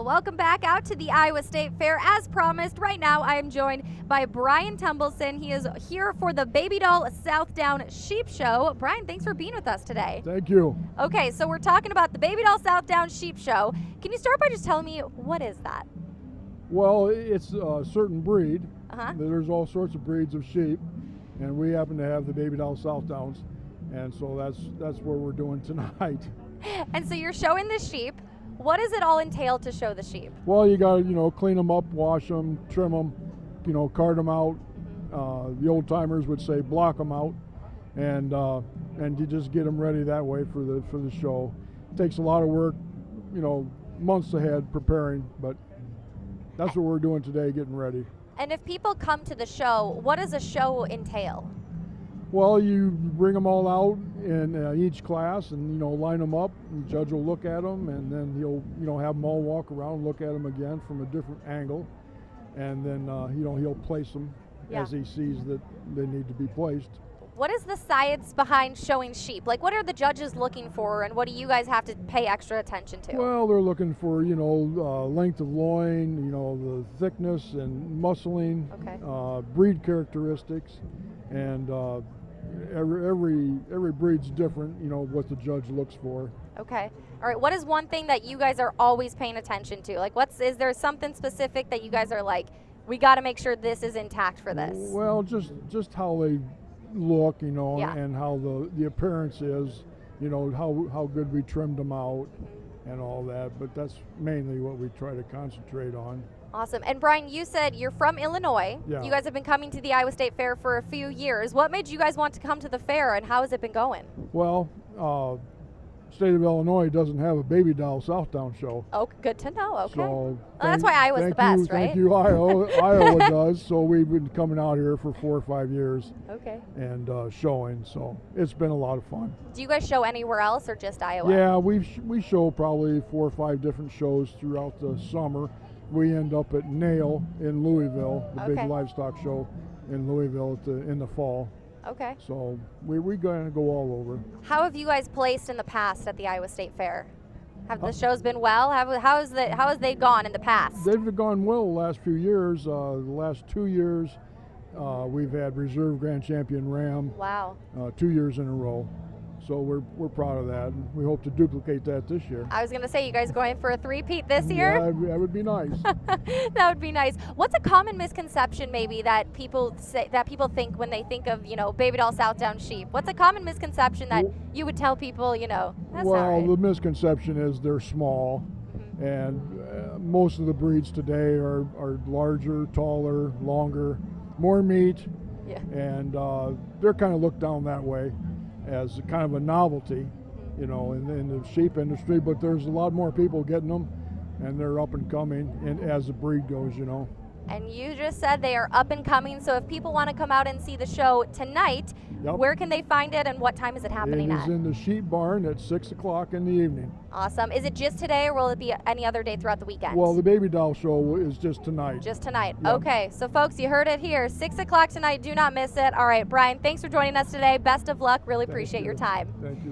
Welcome back out to the Iowa State Fair. As promised, right now I am joined by Brian Tumbleson. He is here for the Babydoll Southdown Sheep Show. Brian, thanks for being with us today. Thank you. Okay, so we're talking about the Babydoll Southdown Sheep Show. Can you start by just telling me, what is that? Well, it's a certain breed. Uh-huh. There's all sorts of breeds of sheep, and we happen to have the Babydoll Southdowns, and so that's what we're doing tonight. And so you're showing the sheep. What does it all entail to show the sheep? Well, you got to, clean them up, wash them, trim them, cart them out. The old timers would say block them out, and you just get them ready that way for the show. It takes a lot of work, months ahead preparing, but that's what we're doing today, getting ready. And if people come to the show, what does a show entail? Well, you bring them all out in each class and, line them up, and the judge will look at them, and then he'll, have them all walk around, look at them again from a different angle, and then, he'll place them as he sees that they need to be placed. What is the science behind showing sheep? Like, what are the judges looking for, and what do you guys have to pay extra attention to? Well, they're looking for, length of loin, the thickness and muscling, breed characteristics, and every breed's different, what the judge looks for. Okay. All right. What is one thing that you guys are always paying attention to? Like, is there something specific that you guys are like, we got to make sure this is intact for this? Well, just how they look, and how the appearance is, how good we trimmed them out and all that, but that's mainly what we try to concentrate on. Awesome. And Brian, you said you're from Illinois. Yeah. You guys have been coming to the Iowa State Fair for a few years. What made you guys want to come to the fair, and how has it been going? Well, state of Illinois doesn't have a Babydoll Southdown show. Oh, good to know. Okay. So that's why Iowa's the best, right? Thank you, Iowa does. So we've been coming out here for 4 or 5 years. Okay. And showing, so it's been a lot of fun. Do you guys show anywhere else or just Iowa? Yeah, we show probably 4 or 5 different shows throughout the summer. We end up at Nail in Louisville, the big livestock show in Louisville in the fall. Okay. So we're going to go all over. How have you guys placed in the past at the Iowa State Fair? Have the shows been well? How has they gone in the past? They've gone well the last few years. The last 2 years, we've had Reserve Grand Champion Ram. Wow. 2 years in a row. So we're proud of that, and we hope to duplicate that this year. I was going to say, you guys going for a three-peat this year? Yeah, that would be nice. That would be nice. What's a common misconception maybe that people think when they think of, Babydoll Southdown sheep? What's a common misconception that you would tell people, that's not right? The misconception is they're small, and most of the breeds today are larger, taller, longer, more meat, and they're kind of looked down that way as kind of a novelty, in the sheep industry, but there's a lot more people getting them, and they're up and coming, and as the breed goes, And you just said they are up and coming, so if people want to come out and see the show tonight, where can they find it, and what time is it happening at? It is in the sheep barn at 6 o'clock in the evening. Awesome. Is it just today, or will it be any other day throughout the weekend? Well, the Babydoll show is just tonight. Just tonight. Yep. Okay, so folks, you heard it here. 6 o'clock tonight. Do not miss it. All right, Brian, thanks for joining us today. Best of luck. Really appreciate your time. Thank you.